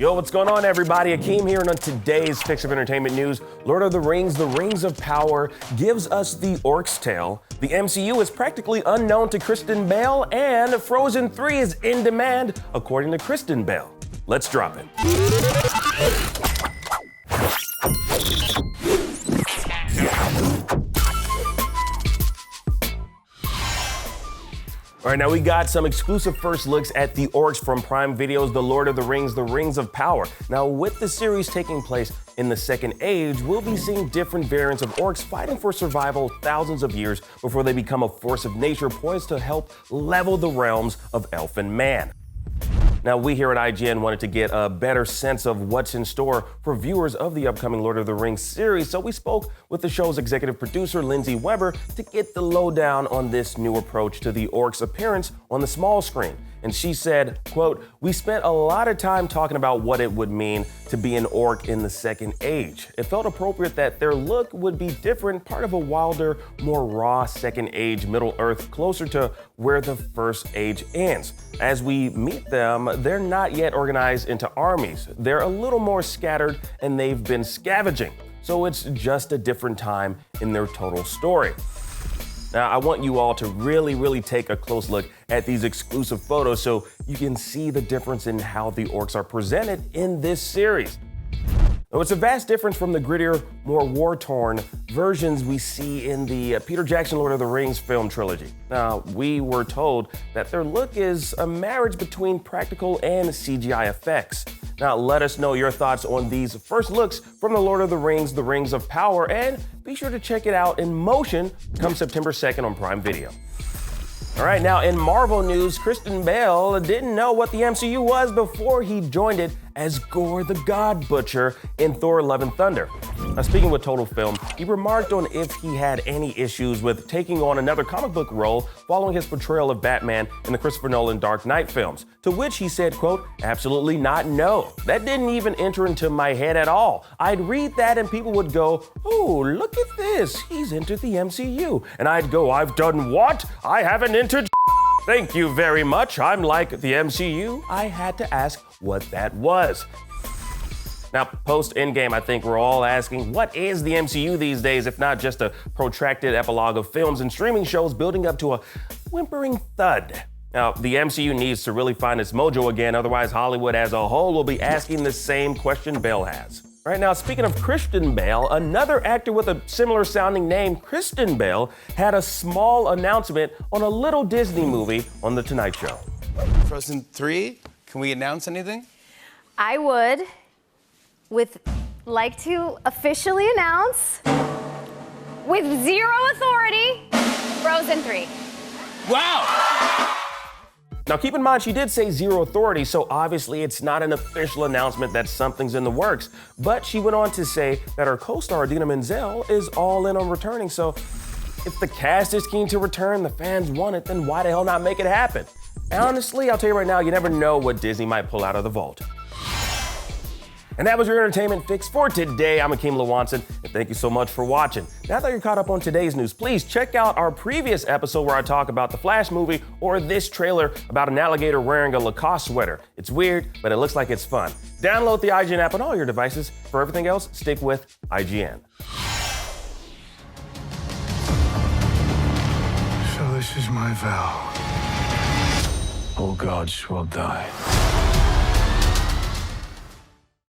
Yo, what's going on, everybody? Akeem here, and on today's Fix of Entertainment News, Lord of the Rings, The Rings of Power gives us the Orcs tale. The MCU is practically unknown to Kristen Bell, and Frozen 3 is in demand, according to Kristen Bell. Let's drop it. All right, now we got some exclusive first looks at the Orcs from Prime Video's The Lord of the Rings, The Rings of Power. Now, with the series taking place in the Second Age, we'll be seeing different variants of Orcs fighting for survival thousands of years before they become a force of nature poised to help level the realms of elf and man. Now, we here at IGN wanted to get a better sense of what's in store for viewers of the upcoming Lord of the Rings series, so we spoke with the show's executive producer, Lindsay Weber, to get the lowdown on this new approach to the Orcs' appearance on the small screen. And she said, quote, "We spent a lot of time talking about what it would mean to be an orc in the Second Age. It felt appropriate that their look would be different, part of a wilder, more raw Second Age Middle Earth, closer to where the First Age ends. As we meet them, they're not yet organized into armies. They're a little more scattered, and they've been scavenging. So it's just a different time in their total story." Now, I want you all to really take a close look at these exclusive photos so you can see the difference in how the Orcs are presented in this series. Now, it's a vast difference from the grittier, more war-torn versions we see in the Peter Jackson Lord of the Rings film trilogy. Now, we were told that their look is a marriage between practical and CGI effects. Now, let us know your thoughts on these first looks from The Lord of the Rings, The Rings of Power, and be sure to check it out in motion come September 2nd on Prime Video. All right, now in Marvel news, Kristen Bell didn't know what the MCU was before he joined it as Gorr the God Butcher in Thor: Love and Thunder. Now, speaking with Total Film, he remarked on if he had any issues with taking on another comic book role following his portrayal of Batman in the Christopher Nolan Dark Knight films, to which he said, quote, "Absolutely not, no. That didn't even enter into my head at all. I'd read that and people would go, oh, look at this, he's entered the MCU. And I'd go, I've done what? I haven't entered. Thank you very much. I'm like the MCU. I had to ask what that was." Now, post-Endgame, I think we're all asking, what is the MCU these days, if not just a protracted epilogue of films and streaming shows building up to a whimpering thud? Now, the MCU needs to really find its mojo again, otherwise Hollywood as a whole will be asking the same question Bale has. Right now, speaking of Kristen Bale, another actor with a similar sounding name, Kristen Bell, had a small announcement on a little Disney movie on The Tonight Show. Frozen 3, can we announce anything? I would like to officially announce, with zero authority, Frozen 3. Wow! Now, keep in mind, she did say zero authority, so obviously it's not an official announcement that something's in the works. But she went on to say that her co-star, Idina Menzel, is all in on returning. So if the cast is keen to return, the fans want it, then why the hell not make it happen? And honestly, I'll tell you right now, you never know what Disney might pull out of the vault. And that was your entertainment fix for today. I'm Akeem Lawanson, and thank you so much for watching. Now that you're caught up on today's news, please check out our previous episode where I talk about the Flash movie or this trailer about an alligator wearing a Lacoste sweater. It's weird, but it looks like it's fun. Download the IGN app on all your devices. For everything else, stick with IGN. So this is my vow. All gods will die.